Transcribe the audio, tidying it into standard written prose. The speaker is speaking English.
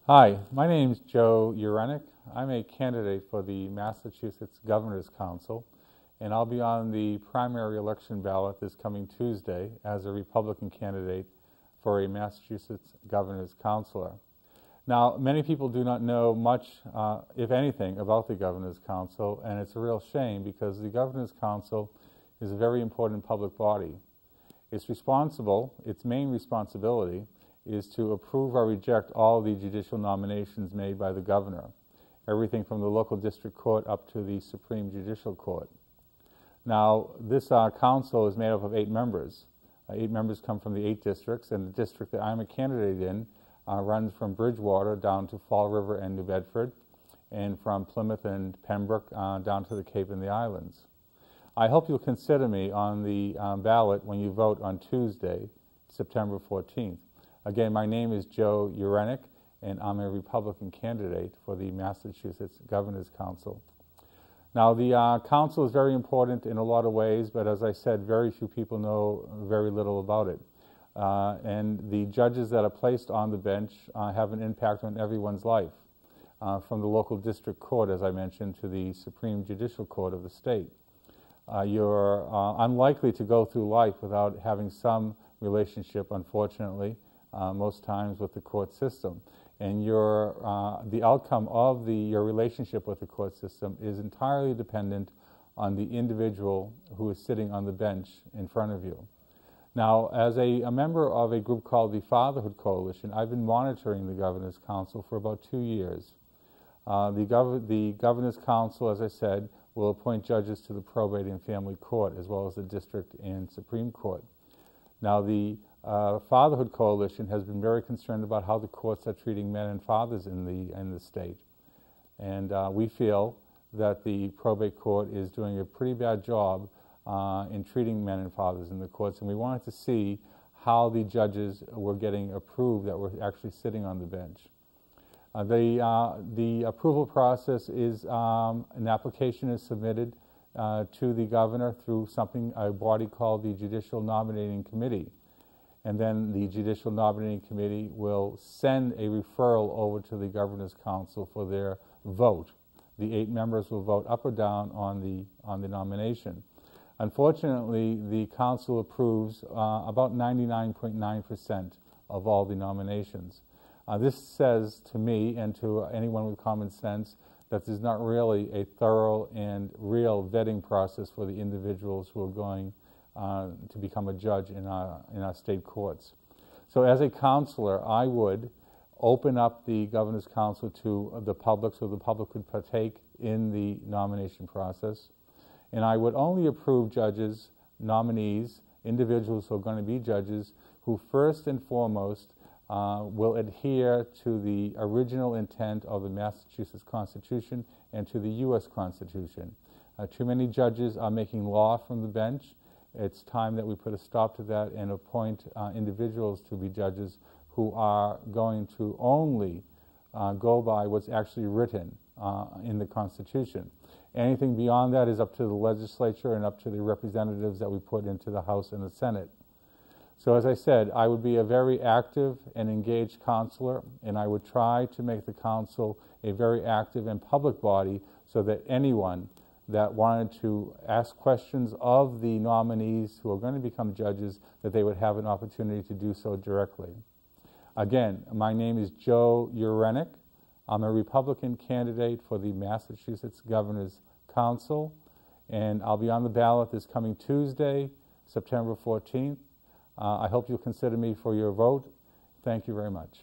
Hi, my name is Joe Ureneck. I'm a candidate for the Massachusetts Governor's Council, and I'll be on the primary election ballot this coming Tuesday as a Republican candidate for a Massachusetts Governor's Councilor. Now, many people do not know much, if anything, about the Governor's Council, and it's a real shame because the Governor's Council is a very important public body. Its main responsibility is to approve or reject all the judicial nominations made by the governor, everything from the local district court up to the Supreme Judicial Court. Now, this council is made up of 8 members. 8 members come from the 8 districts, and the district that I'm a candidate in runs from Bridgewater down to Fall River and New Bedford, and from Plymouth and Pembroke down to the Cape and the Islands. I hope you'll consider me on the ballot when you vote on Tuesday, September 14th. Again, my name is Joe Ureneck, and I'm a Republican candidate for the Massachusetts Governor's Council. Now, the council is very important in a lot of ways, but as I said, very few people know very little about it. And the judges that are placed on the bench have an impact on everyone's life, from the local district court, as I mentioned, to the Supreme Judicial Court of the state. You're unlikely to go through life without having some relationship, unfortunately, most times with the court system. And the outcome of your relationship with the court system is entirely dependent on the individual who is sitting on the bench in front of you. Now, as a member of a group called the Fatherhood Coalition, I've been monitoring the Governor's Council for about 2 years. The Governor's Council, as I said, will appoint judges to the Probate and Family Court, as well as the District and Supreme Court. Now, the Fatherhood Coalition has been very concerned about how the courts are treating men and fathers in the state. And we feel that the probate court is doing a pretty bad job in treating men and fathers in the courts, and we wanted to see how the judges were getting approved that were actually sitting on the bench. The approval process is an application is submitted to the governor through a body called the Judicial Nominating Committee. And then the Judicial Nominating Committee will send a referral over to the Governor's Council for their vote. The 8 members will vote up or down on the nomination. Unfortunately, the Council approves about 99.9% of all the nominations. This says to me and to anyone with common sense that there's not really a thorough and real vetting process for the individuals who are going to become a judge in our state courts. So as a counselor, I would open up the Governor's Council to the public so the public could partake in the nomination process. And I would only approve judges, nominees, individuals who are going to be judges who first and foremost will adhere to the original intent of the Massachusetts Constitution and to the U.S. Constitution. Too many judges are making law from the bench. It's time that we put a stop to that and appoint individuals to be judges who are going to only go by what's actually written in the Constitution. Anything beyond that is up to the legislature and up to the representatives that we put into the House and the Senate. So as I said, I would be a very active and engaged counselor, and I would try to make the council a very active and public body so that anyone that wanted to ask questions of the nominees who are going to become judges, that they would have an opportunity to do so directly. Again, my name is Joe Ureneck. I'm a Republican candidate for the Massachusetts Governor's Council, and I'll be on the ballot this coming Tuesday, September 14th. I hope you'll consider me for your vote. Thank you very much.